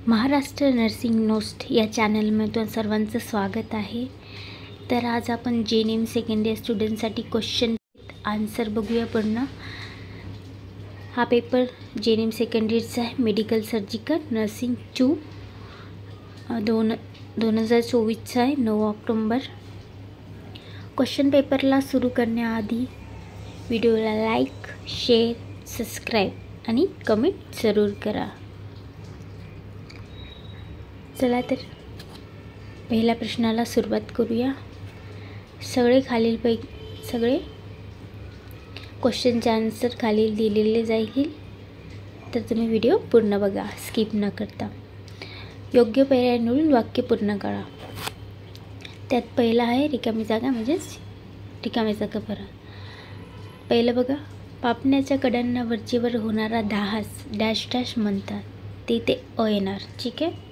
Maharashtra nursing नोस्ट या चॅनलमध्ये तुमचं सर्वांचं स्वागत आहे। तर आज आपण JNM सेकंड इयर स्टुडंटसाठी क्वेश्चन आन्सर बघूया पूर्ण। हा पेपर JNM सेकंड इयरचा आहे, मेडिकल सर्जिकल नर्सिंग 2 2024चा आहे, 9 ऑक्टोबर। क्वेश्चन पेपरला सुरू करण्याआधी व्हिडिओला लाईक, शेअर, सबस्क्राईब आणि कमेंट जरूर करा। चला तर पहिल्या प्रश्नाला सुरुवात करूया। सगळे क्वेश्चनचे आन्सर खालील दिलेले जाईल, तर तुम्ही व्हिडिओ पूर्ण बघा, स्किप न करता। योग्य पर्याय निवडून वाक्य पूर्ण करा। त्यात पहिला आहे रिकामी जागा, म्हणजेच रिकामी जागा भरा। पहिलं बघा, पापण्याच्या कड्यांना वरचेवर होणारा दाहास डॅश डॅश म्हणतात, ते इथे अ येणार। ठीक आहे।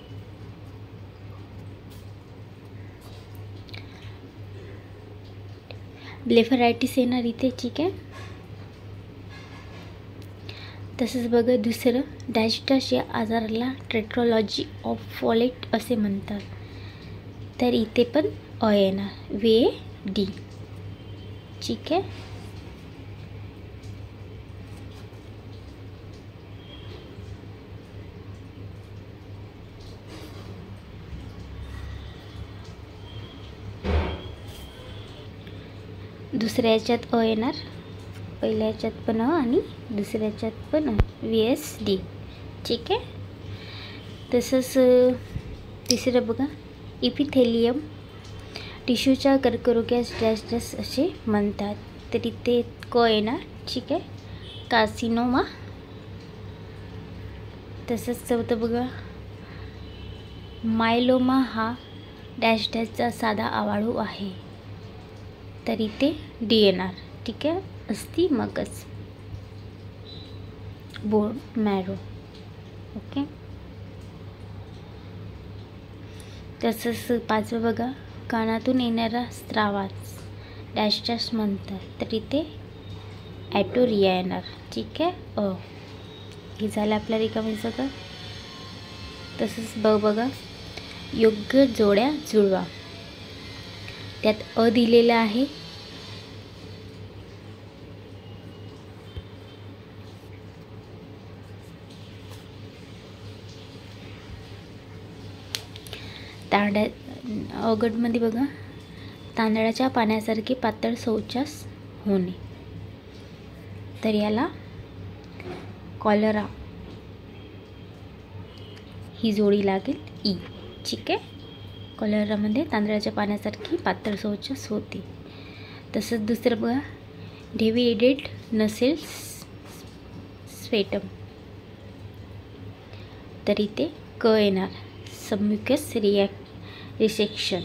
ब्लेफरायटिस येणार इथे। ठीक आहे। तसंच बघा दुसरं, डॅश डॅश या आजाराला टेट्रोलॉजी ऑफ फॉलेट असे म्हणतात, तर इथे पण अ येणार, वे डी। ठीक आहे। दुसऱ्या याच्यात अ येणार, पहिल्या याच्यात पण अ आणि दुसऱ्या याच्यात पण अ, VSD। ठीक आहे। तसंच तिसरं बघा, इपिथेलियम टिश्यूच्या कर्करोगास डॅश डॅश असे म्हणतात, तर इथे क येणार। ठीक आहे। कार्सिनोमा। तसंच चौथं बघा, मायलोमा हा डॅश डॅशचा साधा आवाळू आहे, तर इथे डी येणार। ठीक आहे। अस्थि मगज, बोन मॅरो। ओके। तसंच पाचवं बघा, कानातून येणारा स्त्रावास डॅश डॅश म्हणतात, तर इथे ॲटोरिया येणार। ठीक आहे। अ हे झालं आपल्या रिकामी जागा। तसंच बघा, योग्य जोड्या जुळवा। त्यात अ दिलेला आहे, अवघडमध्ये बघा, तांदळाच्या पाण्यासारखे पातळ शौचास होणे, तर याला कॉलरा ही जोडी लागेल, ई। ठीक आहे। कॉलरामध्ये तांदळाच्या पाण्यासारखी पातळ शौचास होते। तसंच दुसरं बघा, डेव्हिएटेड नसेल स्फेटम, तर इथे क येणार, सबम्युकस रिसेक्शन।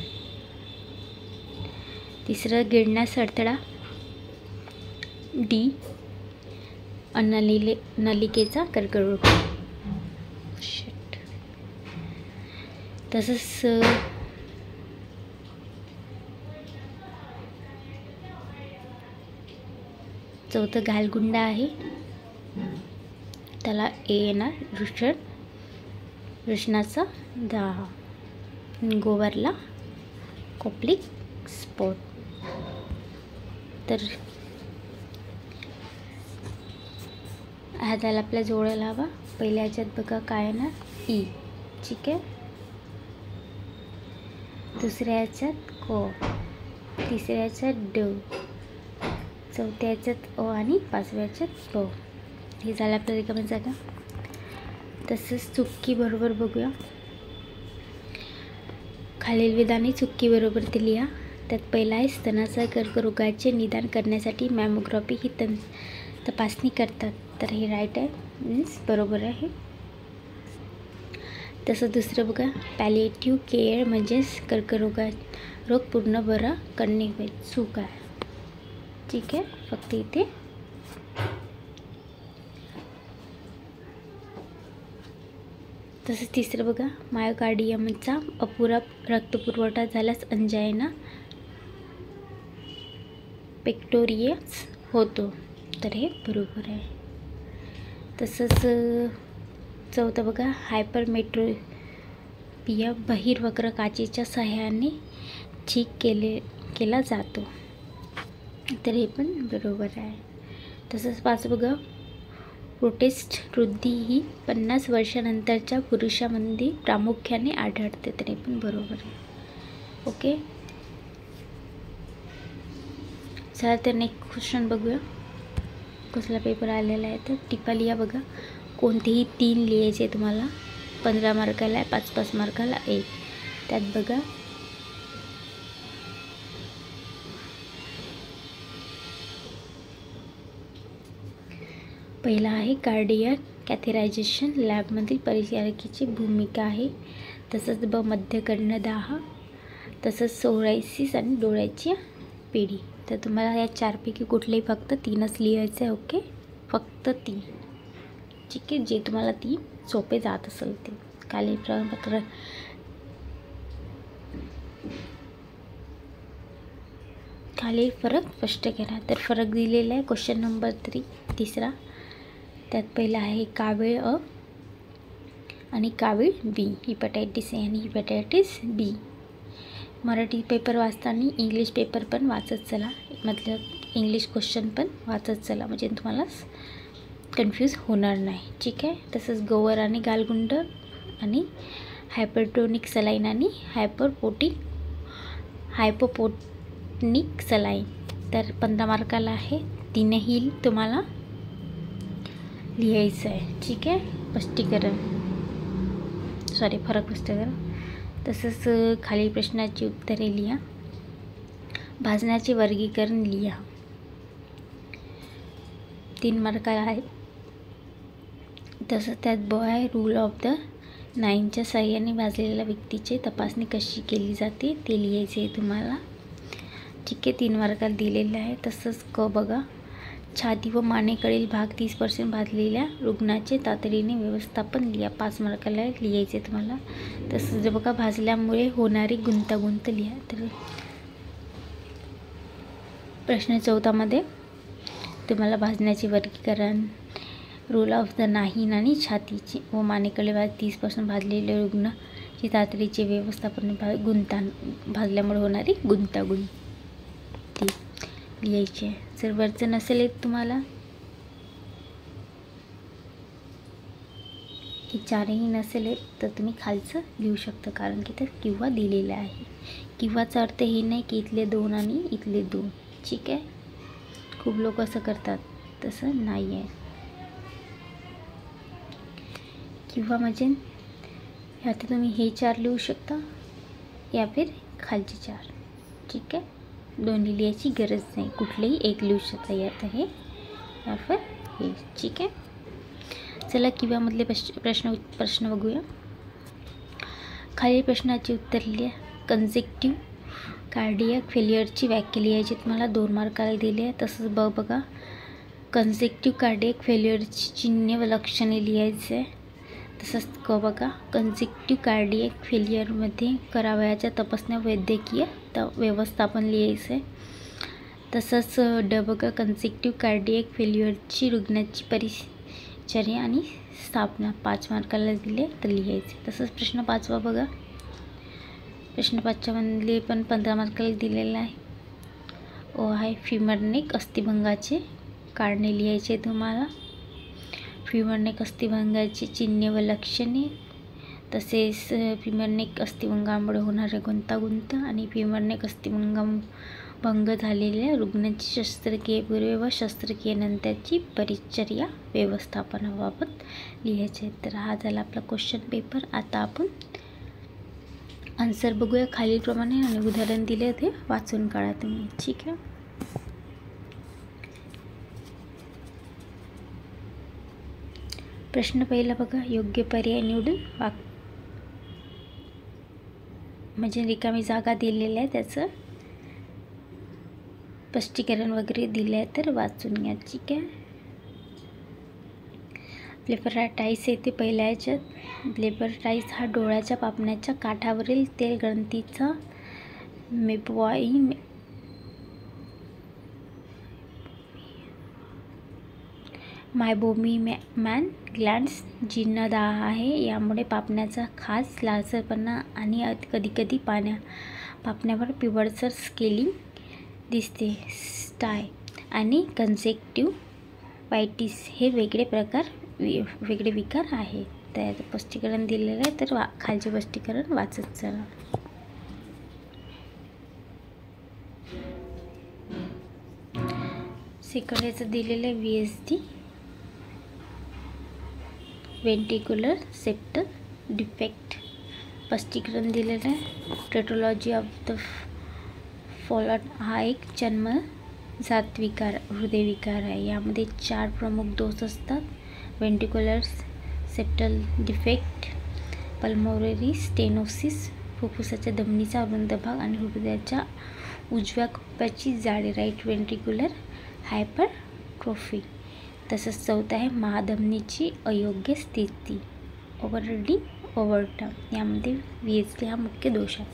तिसरं, गिळण्यास अडथळा, डी नलिकेचा कर्करोग। तसंच चौथं, गालगुंडा आहे, त्याला ए येणार, वृषणाचा दाह, गोवरला कॉप्लिक स्पॉट। तर ह्याला आपल्या जोडायला हवा। पहिल्या ह्याच्यात बघा काय येणार, ई। ठीक आहे। दुसऱ्या ह्याच्यात क, तिसऱ्या ह्याच्यात ड, चौथ्या ह्याच्यात अ आणि पाचव्या ह्याच्यात प। हे झालं आपल्या रिकामी जागा। तसंच चुक्की बरोबर बघूया। खालील विधाने चुक्की बरोबर ते लिहा। त्यात पहिला आहे, स्तनाचा कर्करोगाचे निदान करण्यासाठी मॅमोग्राफी ही तपासणी करतात, तर हे राईट आहे, मीन्स बरोबर आहे। तसं दुसरं बघा, पॅलिएटिव्ह केअर म्हणजेच रोग पूर्ण बरा करणे होय, चूक आहे। ठीक आहे। फक्त इथे तसंच तिसरं बघा, मायोकार्डियमचा अपुरा रक्तपुरवठा झाल्यास अंजायना पेक्टोरियस होतो, तर हे बरोबर आहे। तसंच चौथं बघा, बहिर्वक्र काचेच्या सहाय्याने ठीक केला जातो. तर हे पण बरोबर आहे. तसंच 5 बघा, प्रोस्टेट वृद्धी ही 50 वर्षानंतरच्या पुरुषांमध्ये प्रामुख्याने आढळते. तर हे पण बरोबर आहे. ओके, चला तर नेक्स्ट क्वेश्चन बघूया कसला पेपर आलेला आहे. तर टिपा लिहा बघा. कोणतेही 3 लिहायचे तुम्हाला. 15 मार्काला आहे, 5-5 मार्काला 1. त्यात बघा पहिला आहे कार्डियक कॅथेरायझेशन लॅबमधील परिचारिकेची भूमिका आहे. तसंच मध्य कर्णदाह, तसंच सोरायसिस आणि डोळ्याची पिढी. तर तुम्हाला या 4पैकी कुठलेही फक्त 3च लिहायचं आहे. ओके, फक्त 3. ठीक आहे, जे तुम्हाला 3 सोपे जात असेल ते. खालील फरक स्पष्ट करा. तर फरक दिलेला आहे क्वेश्चन नंबर 3 त्यात पहिला आहे कावीळ अ आणि कावीळ बी, हिपॅटायटिस ए आणि हिपॅटायटिस बी. मराठी पेपर वाचताना इंग्लिश पेपर पण वाचत चला, मतलब इंग्लिश क्वेश्चन पण वाचत चला, म्हणजे तुम्हाला कन्फ्यूज होणार नाही. ठीक आहे. तसंच गोवर आणि गालगुंड आणि हायपरटोनिक सलाईन आणि हायपोपोटनिक सलाईन. तर 15 मार्काला आहे. 3ही तुम्हाला लिहायचं आहे. ठीक आहे, फरक स्पष्टीकरण. तसंच खालील प्रश्नाची उत्तरे लिहा. भाजण्याचे वर्गीकरण लिहा. 3 मार्काला आहे. तसंच त्यात आहे रूल ऑफ द 9च्या साहाय्याने भाजलेल्या व्यक्तीची तपासणी कशी केली जाते ते लिहायचे आहे तुम्हाला. ठीक आहे, 3 मार्काला दिलेलं आहे. तसंच बघा, छाती व मानेकडील भाग 30% भाजलेल्या रुग्णाचे तातडीने व्यवस्थापन लिहा. 5 मार्काला लिहायचे तुम्हाला. तसंच बघा, भाजल्यामुळे होणारी गुंतागुंत लिहा. तर प्रश्न 14मध्ये तुम्हाला भाजण्याचे वर्गीकरण, रूल ऑफ द 9 आणि छातीची व मानेकडील भाग 30% भाजलेले रुग्णाची तातडीचे व्यवस्थापन, भाजल्यामुळे होणारी गुंतागुंती लिहायची आहे. जर वरचं नसेल येत तुम्हाला, की 4ही नसेल येत, तर तुम्ही खालचं लिहू शकता, कारण की तर किंवा दिलेलं आहे. किंवाचा अर्थ हे नाही की इथले 2 आणि इथले 2. ठीक आहे, खूप लोक असं करतात, तसं नाही आहे. किंवा म्हणजे ह्यात तुम्ही हे 4 लिहू शकता या फिर खालचे 4. ठीक आहे, 2 लिहायची गरज नाही, कुठलेही एक लिहू शकता. यात हे या फिर हे. ठीक आहे, चला किंवा मधले प्रश्न बघूया. खालील प्रश्नाची उत्तर लिहा. कंजेक्टिव्ह कार्डियक फेलियरची व्याख्या लिहायची. तुम्हाला 2 मार्काला दिले आहे. तसंच बघा, कंजेक्टिव्ह कार्डियक फेलियरची चिन्हे व लक्षणे लिहायचे आहे. तसंच बघा, कंजेक्टिव्ह कार्डियक फेलियरमध्ये करावयाच्या तपासण्या वैद्यकीय व्यवस्थापन लिहायचं आहे. तसंच बघा, कंजेक्टिव्ह कार्डियक फेलियरची रुग्णाची परिचर्या आणि स्थापना 5 मार्काला दिले तर लिहायचे. तसंच प्रश्न 5वा बघा, प्रश्न 5च्यामधले पण 15 मार्काला दिलेला आहे. आहे फिमरनेक अस्थिभंगाचे कारणे लिहायचे तुम्हाला. फिमरनेक अस्थिभंगाची चिन्हे व लक्षणे, तसेच फिमरनेक अस्थिभंगामुळे होणारे गुंतागुंत आणि फिमरनेक अस्थिभंग झालेल्या रुग्णाची शस्त्रक्रियेपूर्वी व शस्त्रक्रियेनंतरची परिचर्या व्यवस्थापनाबाबत लिहायचे. तर हा झाला आपला क्वेश्चन पेपर. आता आपण आन्सर बघूया खालीलप्रमाणे आणि उदाहरण दिले ते वाचून काढा तुम्ही. ठीक आहे, प्रश्न पहिला बघा, योग्य पर्याय निवडून म्हणजे रिकामी जागा दिलेली आहे, त्याचं स्पष्टीकरण वगैरे दिले आहे, तर वाचून घ्या. ठीक आहे, ब्लेफरायटाईस येते पहिल्या ह्याच्यात. ब्लेफरायटाईस हा डोळ्याच्या पापण्याच्या काठावरील तेल ग्रंथीचा मायबोमी मॅन ग्लँड्स जीर्णदाह आहे, यामुळे पापण्याचा खास लालसरपणा आणि कधीकधी पापण्यावर पिवळसर स्केलिंग दिसते. स्टाय आणि कंजेक्टिव्ह वायटिस हे वेगळे विकार आहेत. तर स्पष्टीकरण दिलेलं आहे, तर खालचे स्पष्टीकरण वाचत चला. सेकंड याचं दिलेलं आहे VSD, व्हेंट्रिक्युलर सेप्टल डिफेक्ट. स्पष्टीकरण दिलेलं आहे. टेट्रोलॉजी ऑफ द फॉलोड हा एक जन्मजात हृदयविकार आहे. यामध्ये 4 प्रमुख दोष असतात. Ventricular septal defect, pulmonary stenosis, फुफ्फुसाच्या धमनीचा अरुंद भाग आणि हृदयाच्या उजव्या कप्प्याची जाडी, राईट व्हेंट्रिक्युलर हायपरट्रोफी. तसंच चौथा आहे महाधमनीची अयोग्य स्थिती, ओव्हरटर्न. यामध्ये VSD हा मुख्य दोष आहे.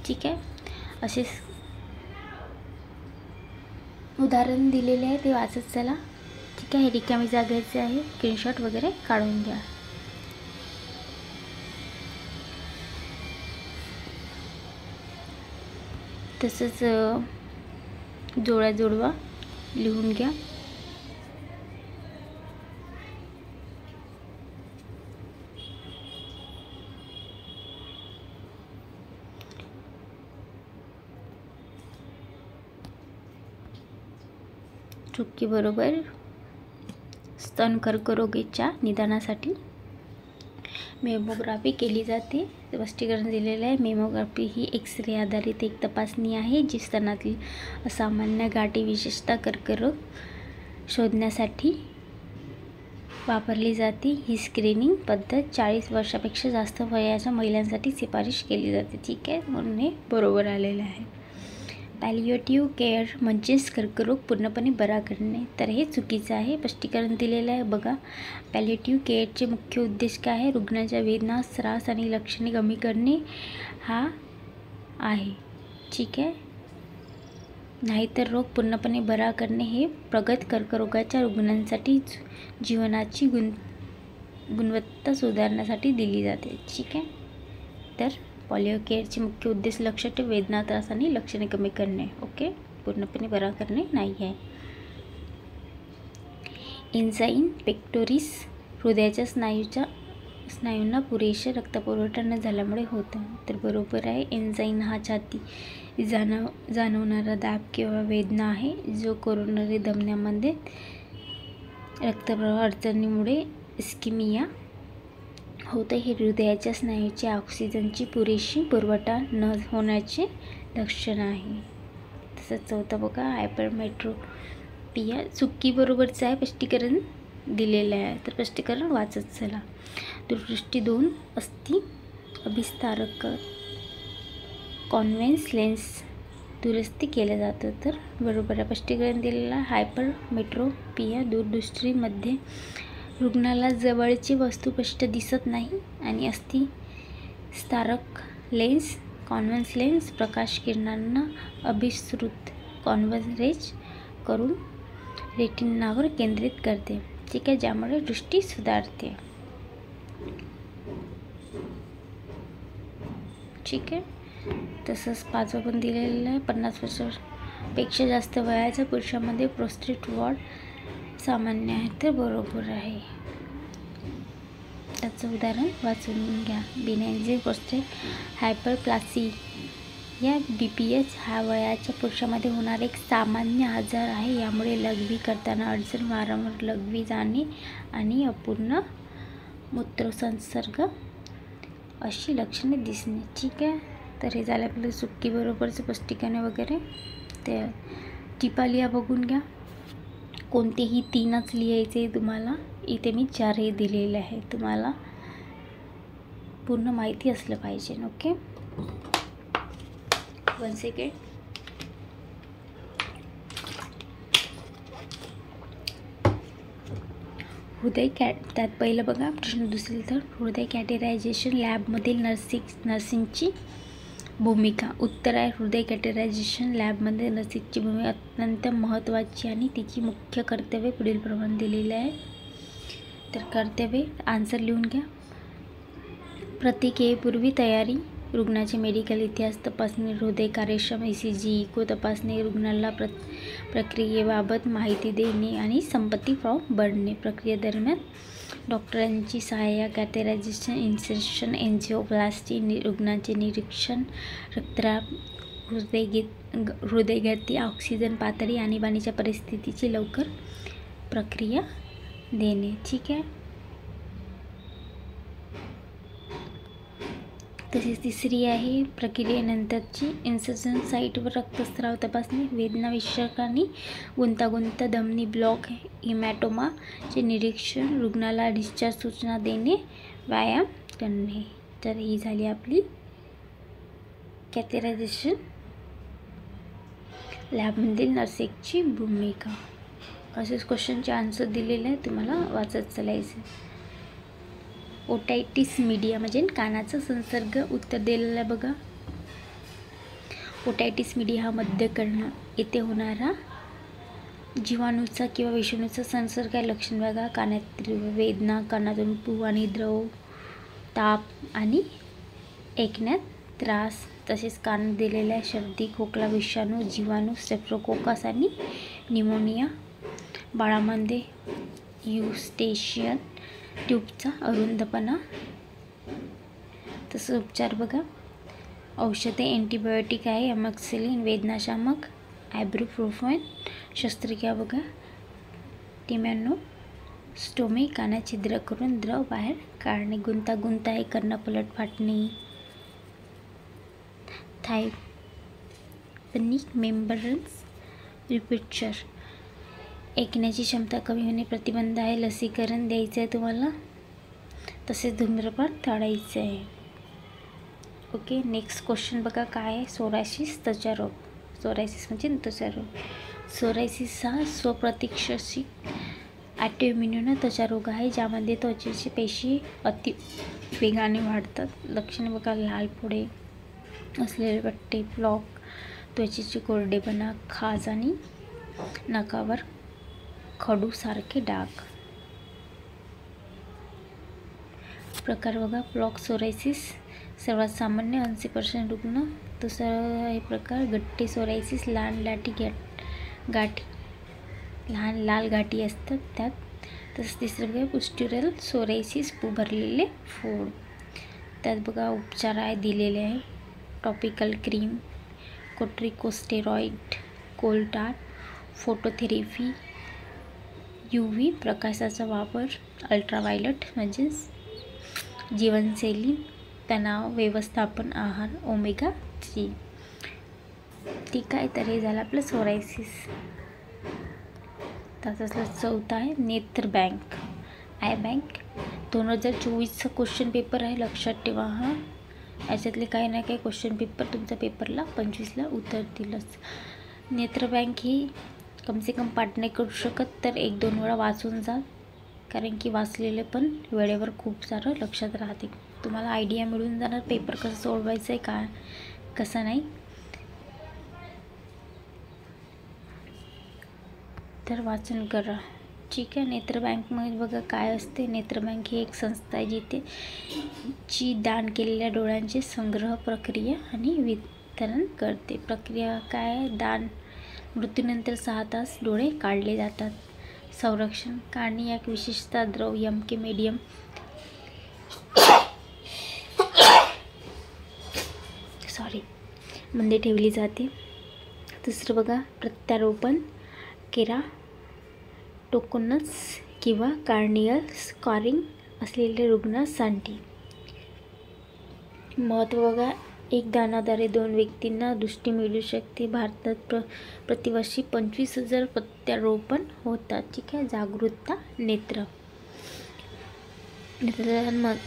ठीक आहे, असे उदाहरण दिलेले आहे, ते वाचत चला. ठीक आहे, रिकामी जागेचे आहे, स्क्रीनशॉट वगैरे काढून घ्या. तसंच जोडवा लिहून घ्या. चुकी बरोबर. स्तन कर्करोगाच्या निदानासाठी मेमोग्राफी केली जाते. स्पष्टीकरण दिलेलं आहे. मेमोग्राफी ही एक्स-रे आधारित एक तपासणी आहे, जी स्तनातील असामान्य गाठी, विशेषतः कर्करोग शोधण्यासाठी वापरली जाते. ही स्क्रीनिंग पद्धत 40 वर्षापेक्षा जास्त वयाच्या महिलांसाठी शिफारस केली जाते. ठीक आहे, म्हणून हे बरोबर आलेलं आहे. पॅलिएटिव्ह केअर म्हणजेच कर्करोग पूर्णपणे बरा करणे, तर हे चुकीचं आहे. स्पष्टीकरण दिलेलं आहे बघा. पॅलिएटिव्ह केअरचे मुख्य उद्देश काय आहे? रुग्णाच्या वेदना, त्रास आणि लक्षणे कमी करणे हा आहे. ठीक आहे, नाहीतर रोग पूर्णपणे बरा करणे हे प्रगत कर्करोगाच्या रुग्णांसाठी जीवनाची गुणवत्ता सुधारण्यासाठी दिली जाते. ठीक आहे, तर पॉलिओ केअरचे मुख्य उद्देश लक्ष ठेव, वेदना, त्रास आणि लक्षणे कमी करणे. ओके, पूर्णपणे बरा करणे नाही आहे. एन्झाईम पेक्टोरिस हृदयाच्या स्नायूंना पुरेसे रक्तपुरवठा न झाल्यामुळे होतं, तर बरोबर आहे. एन्झाईम हा छाती जाणवणारा दाब किंवा वेदना आहे, जो कोरोनरी धमन्यांमध्ये रक्तप्रवाह अडचणीमुळे इस्केमिया होते. हे हृदयाच्या स्नायूचे ऑक्सिजनची पुरेशी पुरवठा न होण्याचे लक्षण आहे. तसंच चौथा बघा, हायपरमेट्रोपिया चुकी बरोबरचं आहे. स्पष्टीकरण दिलेलं आहे, तर स्पष्टीकरण वाचत चला. दूरदृष्टी 2 अस्थि अभिस्तारक कॉन्व्हेक्स लेन्स दुरुस्ती केलं जातं, तर बरोबर आहे. स्पष्टीकरण दिलेलं आहे. हायपरमेट्रोपिया दूरदृष्टीमध्ये रुग्णाला जवळची वस्तू स्पष्ट दिसत नाही आणि अस्थिस्तारक लेन्स कॉन्व्हेक्स लेन्स प्रकाश किरणांना अभिसृत कॉन्व्हरेज करून रेटिनावर केंद्रित करते. ठीक आहे, ज्यामुळे दृष्टी सुधारते. ठीक आहे, तसंच 5वं पण दिलेलं आहे. 50 वर्षापेक्षा जास्त वयाच्या पुरुषांमध्ये प्रोस्टेट वॉर्ड सामान्य आहे, तर बरोबर आहे. त्याचं उदाहरण वाचून घ्या. बिनॅन्झिन प्रोस्टेट हायपरप्लासिया BPH हा वयाच्या पुरुषामध्ये होणारा एक सामान्य आजार आहे. यामुळे लघवी करताना अडचण, वारंवार लघवी जाणे आणि अपूर्ण मूत्रसंसर्ग अशी लक्षणे दिसणे. ठीक आहे, तर हे झालं आपलं चुकी बरोबरचं स्पष्टीकरण वगैरे. ते टिपा लिहा, बघून घ्या. कोणतेही 3च लिहायचे तुम्हाला. इथे मी 4 दिलेले आहे. तुम्हाला पूर्ण माहिती असलं पाहिजे. Okay, 1 second. त्यात पहिलं बघा प्रश्न दुसरे, तर हृदय कॅटेरायझेशन लॅबमधील नर्सिंगची भूमिका. उत्तर आहे हृदय कॅटेरायझेशन लॅबमध्ये नर्सिंगची भूमिका अत्यंत महत्त्वाची आणि तिची मुख्य कर्तव्ये पुढीलप्रमाणे दिलेली आहे. तर कर्तव्य आन्सर लिहून घ्या. प्रतिक्रियेपूर्वी तयारी, रुग्णाचे मेडिकल इतिहास तपासणी, हृदय कार्यक्षम, ECG, इको तपासणी, रुग्णाला प्रक्रियेबाबत माहिती देणे आणि संपत्ती फॉर्म भरणे. प्रक्रियेदरम्यान डॉक्टरांची सहाय्य, कॅथेटरायझेशन, इन्सर्शन, एन्जिओप्लास्टी, रुग्णाचे निरीक्षण, रक्तदाब, हृदयगती, ऑक्सिजन पातळी, आणीबाणीच्या परिस्थितीची लवकर प्रक्रिया देणे. ठीक आहे. तसेच तिसरी आहे प्रक्रियेनंतरची इन्सर्शन साईटवर रक्तस्राव तपासणी, वेदना विश्लेषण आणि गुंतागुंत, धमनी ब्लॉक, हिमॅटोमाचे निरीक्षण, रुग्णाला डिस्चार्ज सूचना देणे, व्यायाम करणे. तर ही झाली आपली कॅथेटरायझेशन लॅबमधील नर्सिंगची भूमिका. असेच क्वेश्चनचे आन्सर दिलेले आहे, तुम्हाला वाचत चालायचे. ओटायटिस मीडिया म्हणजे कानाचा संसर्ग. उत्तर दिलेलं आहे बघा. ओटायटिस मीडिया हा मध्य कर्ण येथे होणारा जीवाणूचा किंवा विषाणूचा संसर्ग आहे. लक्षण बघा. कानातील वेदना, कानातून पू आणि द्रव, ताप आणि ऐकण्यात त्रास. तसेच कान दिलेला आहे. सर्दी, खोकला, विषाणू, जीवाणू, स्टेफ्रोकोकस आणि निमोनिया. बाळामध्ये युस्टेशियन ट्यूबचा अरुंदपणा. तसं उपचार बघा. औषधे अँटीबायोटिक आहे, अमॉक्सिलिन वेदनाशामक, आयब्रुप्रोफेन. शस्त्रक्रिया बघा. टिमॅनोस्टोमी कानात छिद्र करून द्रव बाहेर काढणे. गुंतागुंत आहे, कर्णपलट फाटणे. थायपनिक मेंब्रेन्स रिपच्चर ऐकण्याची क्षमता कमी होणे प्रतिबंध आहे. लसीकरण द्यायचं आहे तुम्हाला. तसेच धूम्रपान टाळायचं आहे. ओके. नेक्स्ट क्वेश्चन बघा काय आहे. सोरायसिस त्वचा रोग. सोरायसिस म्हणजे त्वचा रोग. सोरायसिस हा स्वप्रतिरक्षक ऑटोइम्यून त्वचा रोग आहे ज्यामध्ये त्वचेची पेशी अति वेगाने वाढतात. लक्षणे बघा. लाल फोडे असलेले पट्टे, ब्लॉक, त्वचेची कोरडेपणा, खाज आणि नाकावर खडूसारखे डाग. प्रकार बघा. ब्लॉक सोरायसिस सर्वात सामान्य 80% रुग्ण. दुसरा हे प्रकार गट्टी सोरायसिस. लहान गाठी लहान लाल गाठी असतात त्यात. तसंच तिसरं बघा पुस्ट्युरल सोरायसिस भरलेले फोड. त्यात बघा उपचार आहे दिलेले आहे. Topical cream, corticosteroid, कोल्टार, phototherapy, UV प्रकाशाचा वापर, अल्ट्राव्हायोलेट म्हणजेच जीवनशैली, तणाव व्यवस्थापन, आहार, ओमेगा 3. ठीक आहे. तर हे झालं आपलं सोरायसिस. त्याचा चौथा आहे नेत्र बँक, आय बँक. 2024चा क्वेश्चन पेपर आहे, लक्षात ठेवा. हा याच्यातले काही ना काही क्वेश्चन पेपर तुमच्या पेपरला 25ला उतरतीलच. नेत्र बँक ही कम से कम पाठ नाही करू शकत तर 1-2 वेळा वाचून जा, कारण की वाचलेले पण वेळेवर खूप सारं लक्षात राहते. तुम्हाला आयडिया मिळून जाणार पेपर कसं सोडवायचं आहे, काय कसं नाही. तर वाचन करा. ठीक आहे. नेत्र बँकमध्ये बघा काय असते. नेत्र बँक ही एक संस्था आहे जी दान केलेल्या डोळ्यांचे संग्रह, प्रक्रिया आणि वितरण करते. प्रक्रिया काय आहे. दान, मृत्यूनंतर 6 तास डोळे काढले जातात. संरक्षण, काढणी एक विशेषतः द्रव MK मीडियम मध्ये ठेवली जाते. दुसरं बघा प्रत्यारोपण, केराटोकोनस किंवा कार्नियल स्कारिंग असलेल्या रुग्णांसाठी. महत्त्व बघा. एक दानाद्वारे 2 व्यक्तींना दृष्टी मिळू शकते. भारतात प्रतिवर्षी 25,000 प्रत्यारोपण होतात. ठीक आहे. जागरूकता, नेत्रदान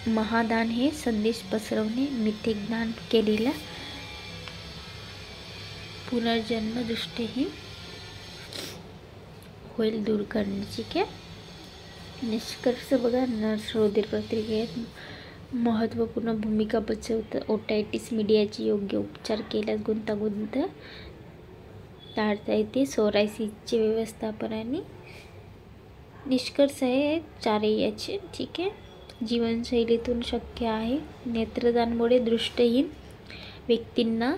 महादान हे संदेश पसरवणे, मिथेकदान केलेल्या पुनर्जन्म दृष्टीही होईल दूर करणे. ठीक आहे. निष्कर्ष बघा. नर्स हृदय प्रक्रियेत महत्त्वपूर्ण भूमिका बजावतात. ओटायटिस मीडियाचे योग्य उपचार केल्यास गुंतागुंत टाळता येते. सोरायसिसचे व्यवस्थापन आणि निष्कर्ष आहे 4 याचे. ठीक आहे. जीवनशैलीतून शक्य आहे. नेत्रदानमुळे दृष्टिहीन व्यक्तींना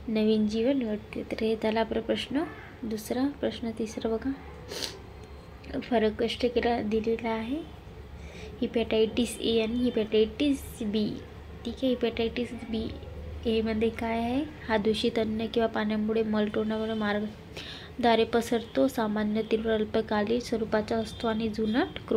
नवीन जीवन मिळते. तर हे झाला आपला प्रश्न दुसरा. प्रश्न तिसरा बघा, फरक कष्ट केला दिलेला आहे. हिपॅटायटिस ए आणि हिपॅटायटिस बी. ठीक आहे. हिपॅटायटिस बी एमध्ये काय आहे, हा दूषित अन्न किंवा पाण्यामुळे मलटोणामुळे मार्गाद्वारे पसरतो. सामान्य तीव्र अल्पकालीन स्वरूपाचा असतो आणि जुनाट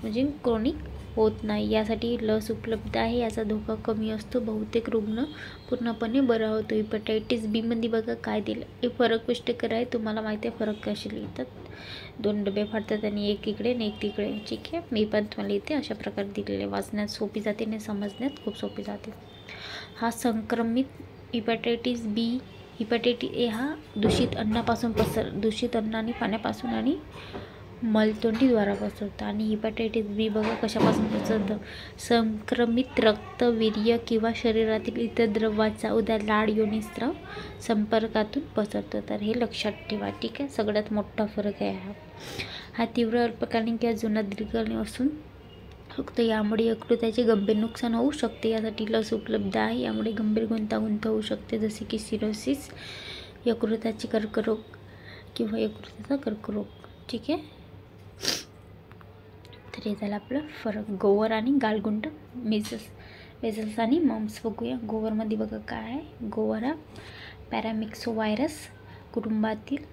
म्हणजे क्रोनिक होत नाही. यासाठी लस उपलब्ध आहे. याचा धोका कमी असतो. बहुतेक रुग्ण पूर्णपणे बरा होतो. हिपॅटायटिस बी मध्ये बघा काय दिलं. हे फरक स्पष्ट कराय. तुम्हाला माहिती आहे फरक कसे लिहितात. 2 डबे फाडतात आणि एक इकडे आणि एक तिकडे. ठीक आहे. मी पण तुम्हाला इथे अशा प्रकारे दिलेले, वाचण्यात सोपी जाते आणि समजण्यात खूप सोपी जाते. हा संक्रमित हिपॅटायटिस बी, हिपॅटायटिस ए हा दूषित अन्न आणि पाण्यापासून आणि मलतोंडीद्वारा पसरतो. आणि हिपॅटायटिस बी बघा कशापासून पसरतं, संक्रमित रक्त, वीर्य किंवा शरीरातील इतर द्रवाचा उदा लाळ, योनिस्राव संपर्कातून पसरतो. तर हे लक्षात ठेवा. ठीक आहे. सगळ्यात मोठा फरक आहे हा तीव्र अल्पकालीन किंवा जुना दीर्घकालीन असून फक्त यामुळे यकृताचे गंभीर नुकसान होऊ शकते. यासाठी लस उपलब्ध आहे. यामुळे गंभीर गुंतागुंत होऊ शकते, जसे की सिरोसिस, यकृताचे कर्करोग किंवा यकृताचा कर्करोग. ठीक आहे. तर हे झालं आपलं फरक. गोवर आणि गालगुंड, मेझल्स आणि मम्स बघूया. गोवरमध्ये बघा काय आहे. गोवर हा पॅरामिक्सोव्हायरस कुटुंबातील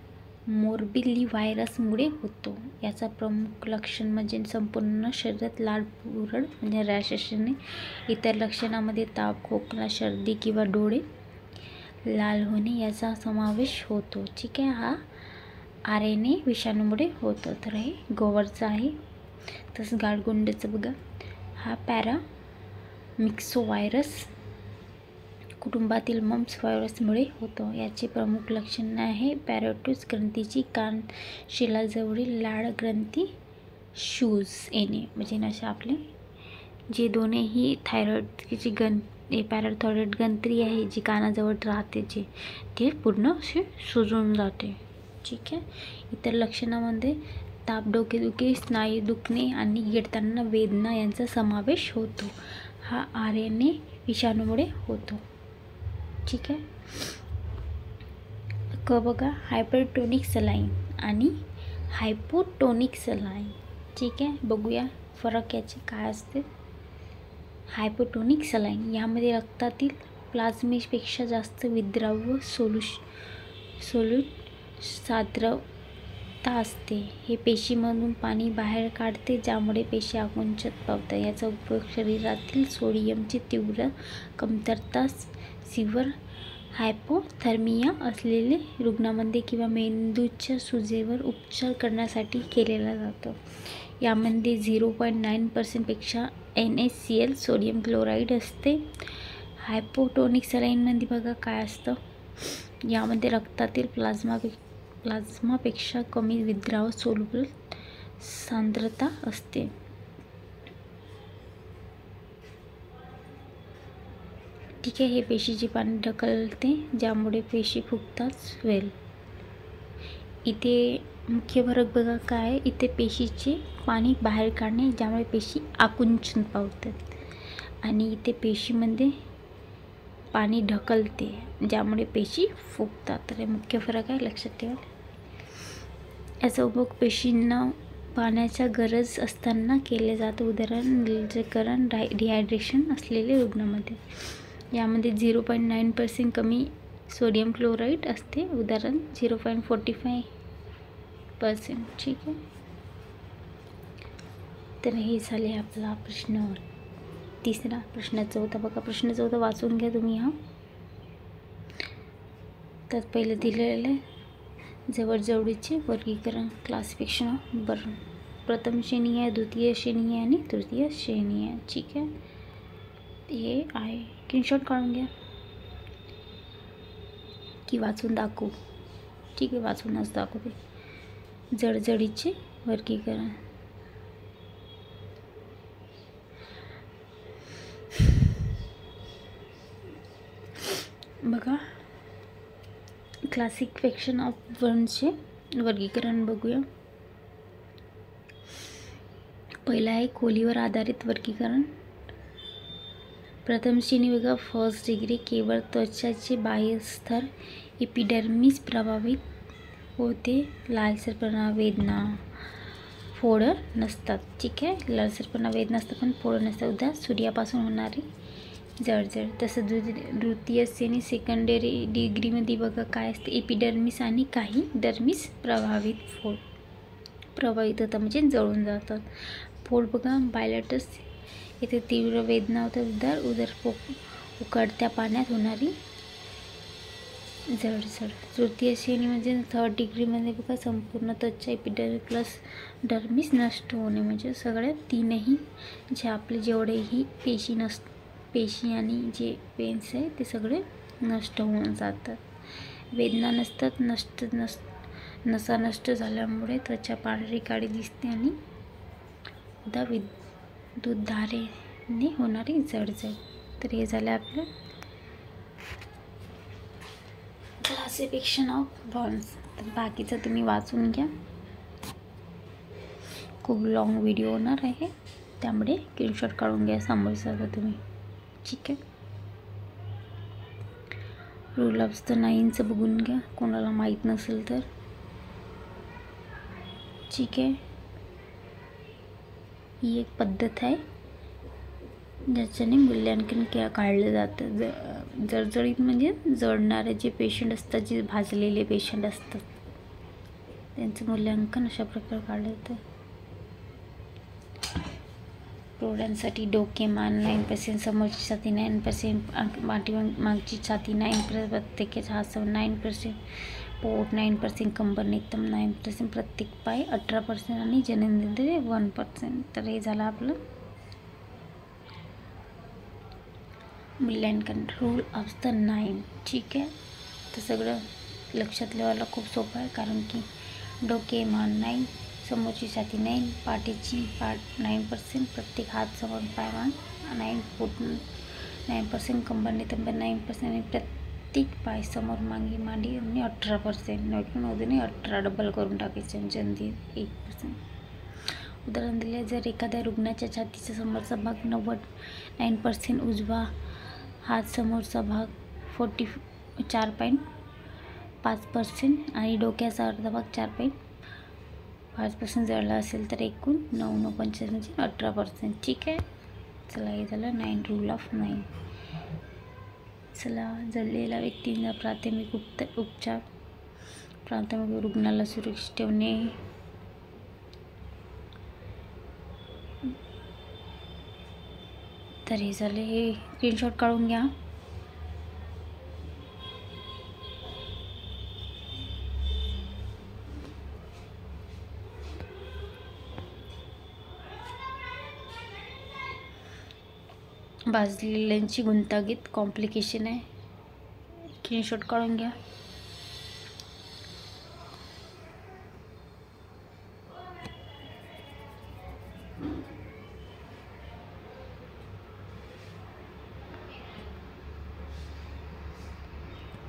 मोर्बिलीव्हायरसमुळे होतो. याचा प्रमुख लक्षण म्हणजे संपूर्ण शरीरात लाल पुरळ म्हणजे रॅश असणे. इतर लक्षणामध्ये ताप, खोकला, सर्दी किंवा डोळे लाल होणे याचा समावेश होतो. ठीक आहे. हा RNA विषाणूमुळे होतो. तर हे गोवरचं आहे. तसंच गाळगुंडचं बघा, हा पॅरामिक्सोव्हायरस कुटुंबातील मम्स व्हायरसमुळे होतो. याचे प्रमुख लक्षण आहे पॅरोटिस ग्रंथीची कानशिलाजवळील लाळ ग्रंथी शूज येणे. म्हणजे अशा आपले जे दोन्ही थायरॉइडची पॅराथायरॉइड ग्रंथी आहे जी कानाजवळ राहते, ते पूर्ण असे सुजून जाते. ठीक आहे. इतर लक्षणामध्ये ताप, डोकेदुखी, स्नायू दुखणे आणि गिळताना वेदना यांचा समावेश होतो. हा RNA विषाणूमुळे होतो. ठीक आहे. बघा, हायपरटोनिक सलाईन आणि हायपोटोनिक सलाईन. ठीक आहे. बघूया फरक याचे काय असते. हायपोटोनिक सलाईन यामध्ये रक्तातील प्लाझ्मेपेक्षा जास्त विद्राव्य साद्रवता असते. हे पेशीमधून पाणी बाहेर काढते, ज्यामुळे पेशी आकुंचन पावतात. याचा उपयोग शरीरातील सोडियमची तीव्र कमतरता, सिव्हिअर हायपोथर्मिया असलेले रुग्णांमध्ये किंवा मेंदूच्या सुजेवर उपचार करण्यासाठी केलेला जातो. यामध्ये 0.9% पेक्षा NaCl सोडियम क्लोराईड असते. हायपोटोनिक सलाईनमध्ये बघा काय असतं. यामध्ये रक्तातील प्लाझ्मापेक्षा कमी विद्राव्य सोल्युबल सांद्रता असते. ठीक आहे. हे पेशीचे पाणी ढकलते, ज्यामुळे पेशी फुगतात. इथे मुख्य फरक बघा काय आहे. इथे पेशीचे पाणी बाहेर काढणे, ज्यामुळे पेशी आकुंचन पावतात. आणि इथे पेशीमध्ये पाणी ढकलते, ज्यामुळे पेशी फुगतात. तर हे मुख्य फरक आहे, लक्षात ठेवा. याचा उपयोग पेशींना पाण्याच्या गरज असताना केले जातो. उदाहरण लसीकरण, डिहायड्रेशन असलेले रुग्णांमध्ये. यामध्ये 0.9% कमी सोडियम क्लोराईड असते. उदाहरण 0.45%. ठीक आहे. तर हे झाले आपला प्रश्न तिसरा. प्रश्न चौथा बघा. प्रश्न चौथा वाचून घ्या तुम्ही. हा त्यात पहिलं दिलेलं आहे जवळजवळीचे वर्गीकरण, क्लासिफिकेशन ऑफ बर्न. प्रथम श्रेणी आहे, द्वितीय श्रेणी आहे आणि तृतीय श्रेणी आहे. ठीक आहे. हे आहे. स्क्रीनशॉट काढून घ्या की वाचून दाखवू. ठीक आहे. वाचूनच दाखवते. जळजळीचे वर्गीकरण. बघा, क्लासिफिकेशन ऑफ बर्नचे वर्गीकरण बघूया. पहिला आहे खोलीवर आधारित वर्गीकरण. प्रथम श्रेणी बघा, फर्स्ट डिग्री. केवळ त्वचाचे बाह्यस्तर एपिडर्मिस प्रभावित होते. लालसरपणा, वेदना, फोड नसतात. ठीक आहे, लालसरपणा, वेदना असतात पण फोड नसतात. उदा सूर्यापासून होणारी जळजळ. तसं द्वितीय श्रेणी सेकंडरी डिग्रीमध्ये बघा काय असते, एपिडर्मिस आणि काही डर्मिस प्रभावित होतात म्हणजे जळून जातात. फोड बघा बायलॅटस, येथे तीव्र वेदना होतात. उदर उकळत्या पाण्यात होणारी जळजळ. तृतीय श्रेणी म्हणजे थर्ड डिग्रीमध्ये बघा संपूर्ण त्वचा एपिडर्मिस प्लस डर्मिस नष्ट होणे, म्हणजे सगळ्या तीनही जे आपले जेवढेही पेशी आणि जे पेन्स आहे ते सगळे नष्ट होऊन जातात. वेदना नसतात. नसा नष्ट झाल्यामुळे त्वचा पांढरी काळी दिसते आणि विद्युतधारेने होणारी जळजळ. तर हे झालं आपलं क्लासिफिकेशन ऑफ बर्न्स. तर बाकीचं तुम्ही वाचून घ्या, खूप लॉंग व्हिडिओ होणार आहे, त्यामुळे स्क्रीनशॉट काढून घ्या, समजतं तुम्ही. ठीक आहे, रूल ऑफ द 9चं बघून घ्या कोणाला माहीत नसेल तर. ठीक आहे, ही एक पद्धत आहे ज्याच्याने मूल्यांकन काढलं जातं. जळजळीत म्हणजे जळणारे जे पेशंट असतात, जे भाजलेले पेशंट असतात, त्यांचं मूल्यांकन अशा प्रकारे काढलं जातं. प्रौढांसाठी डोके, मान 9%, समोरची छाती 9%, मागची छाती 9%, प्रत्येकाचा हात 9%, पोट 9%, कंबर नितंब 9%, प्रत्येक पाय 18% आणि जननेंद्रिय 1%. तर हे झालं आपलं मूल्यांकन, रूल ऑफ द 9. ठीक आहे, तर सगळं लक्षात ठेवायला खूप सोपं आहे, कारण की डोके, मान 9, समोरची छाती 9, पाठ 9%, प्रत्येक हात समोर पाय 9, पोट 9%, कंबर नितंब 9% आणि प्रत्येक पाय समोर मांडी आणि 18%. नोटून 18 डबल करून टाकायचे, जनदी 1%. उदाहरण दिले, जर एखाद्या रुग्णाच्या छातीचा समोरचा भाग 9% उजवा हात समोरचा भाग 4.5% आणि डोक्याचा अर्धा भाग 4.5% जळला असेल तर एकूण 9.45 म्हणजे 18%. ठीक आहे, चला हे झालं 9 रूल ऑफ 9. चला, जळलेल्या व्यक्तींना प्राथमिक उपचार. प्राथमिक रुग्णाला सुरक्षित ठेवणे, तर हे झाले, हे स्क्रीनशॉट काढून घ्या. भाजलेल्यांची गुंतागीत कॉम्प्लिकेशन आहे, स्क्रीनशॉट काढून घ्या.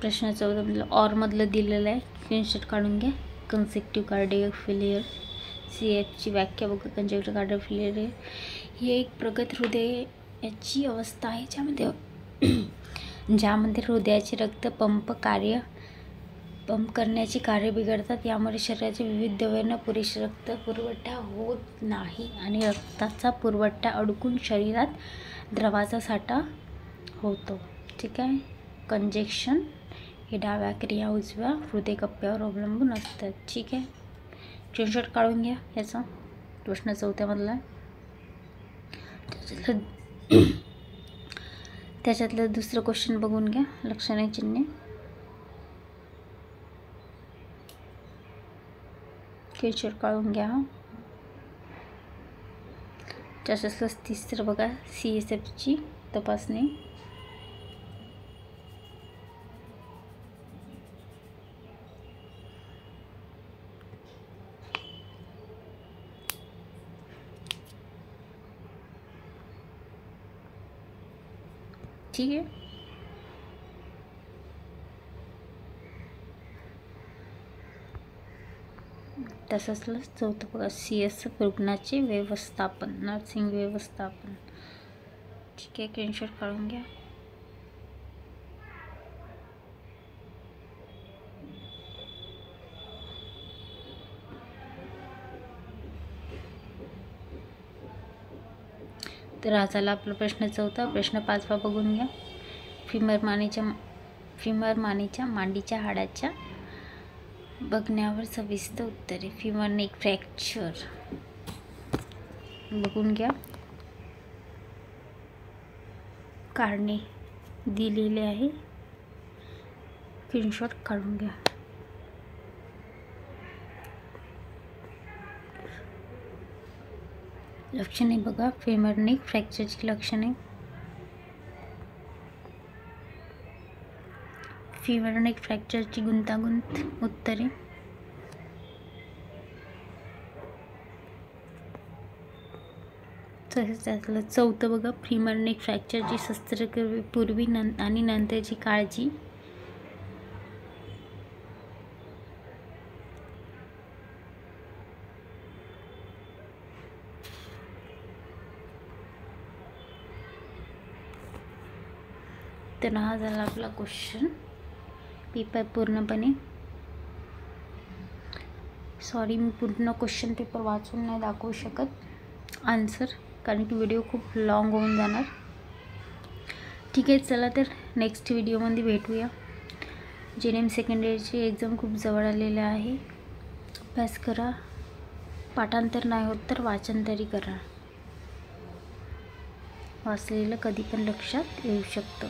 प्रश्न 14 ऑरमधलं दिलेलं आहे, स्क्रीनशॉट काढून घ्या. कन्सेक्टिव्ह कार्डियक फेलियर, CFची व्याख्या बघा. कंजेक्टिव्ह कार्डियक फेलियर ही एक प्रगत हृदयाची अवस्था आहे ज्यामध्ये हृदयाचे रक्त पंप करण्याची कार्य बिघडतात. यामुळे शरीराच्या विविध अवयवांना पुरेसा रक्त पुरवठा होत नाही आणि रक्ताचा पुरवठा अडकून शरीरात द्रवाचा साठा होतो. ठीक आहे, कंजेक्शन हे डाव्या क्रिया उजव्या हृदय कप्प्यावर अवलंबून असतात. ठीक आहे, स्क्रीनशॉट काढून घ्या याचा. प्रश्न 14मधला त्याच्यातलं दुसरं क्वेश्चन बघून घ्या, लक्षणे चिन्हे. स्क्रीनशॉट काढून घ्या. त्याच्यातलं तिसरं बघा, CSFची तपासणी. ठीक आहे, तसंच चौथं बघा, CS रुग्णाचे व्यवस्थापन, नर्सिंग व्यवस्थापन. ठीक आहे, स्क्रीनशॉट काढून घ्या. तर हा झाला आपला प्रश्न चौथा. प्रश्न 5वा बघून घ्या. फिमर मानेच्या मांडीच्या हाडाच्या बघण्यावर सविस्तर उत्तरे. फिमर नेक फ्रॅक्चर बघून घ्या. कारणे दिलेले आहे, स्क्रीनशॉट काढून घ्या. लक्षणे बघा, फिमर नेक फ्रॅक्चरची लक्षणे. फिमर नेक फ्रॅक्चरची गुंतागुंत. उत्तरे. तसेच त्यातलं चौथं बघा, फिमर नेक फ्रॅक्चरची शस्त्रक्रियेपूर्वी आणि नंतरची काळजी. तर हा झाला आपला क्वेश्चन पेपर पूर्णपणे. सॉरी, मी पूर्ण क्वेश्चन पेपर वाचून नाही दाखवू शकत आन्सर, कारण की व्हिडिओ खूप लॉंग होऊन जाणार. ठीक आहे, चला तर नेक्स्ट व्हिडिओमध्ये भेटूया. JNM सेकंड इयरची एक्झाम खूप जवळ आलेले आहे. अभ्यास करा. पाठांतर नाही होत तर वाचन तरी करा. वाचलेलं कधी पण लक्षात येऊ शकतं.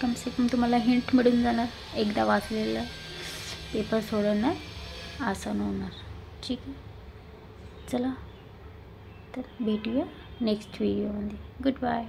कम से कम तुम्हाला हिंट मिळून जाणार. एकदा वाचलेलं पेपर सोडवणं आसान होणार. ठीक आहे, चला तर भेटूया नेक्स्ट व्हिडिओमध्ये. Good bye.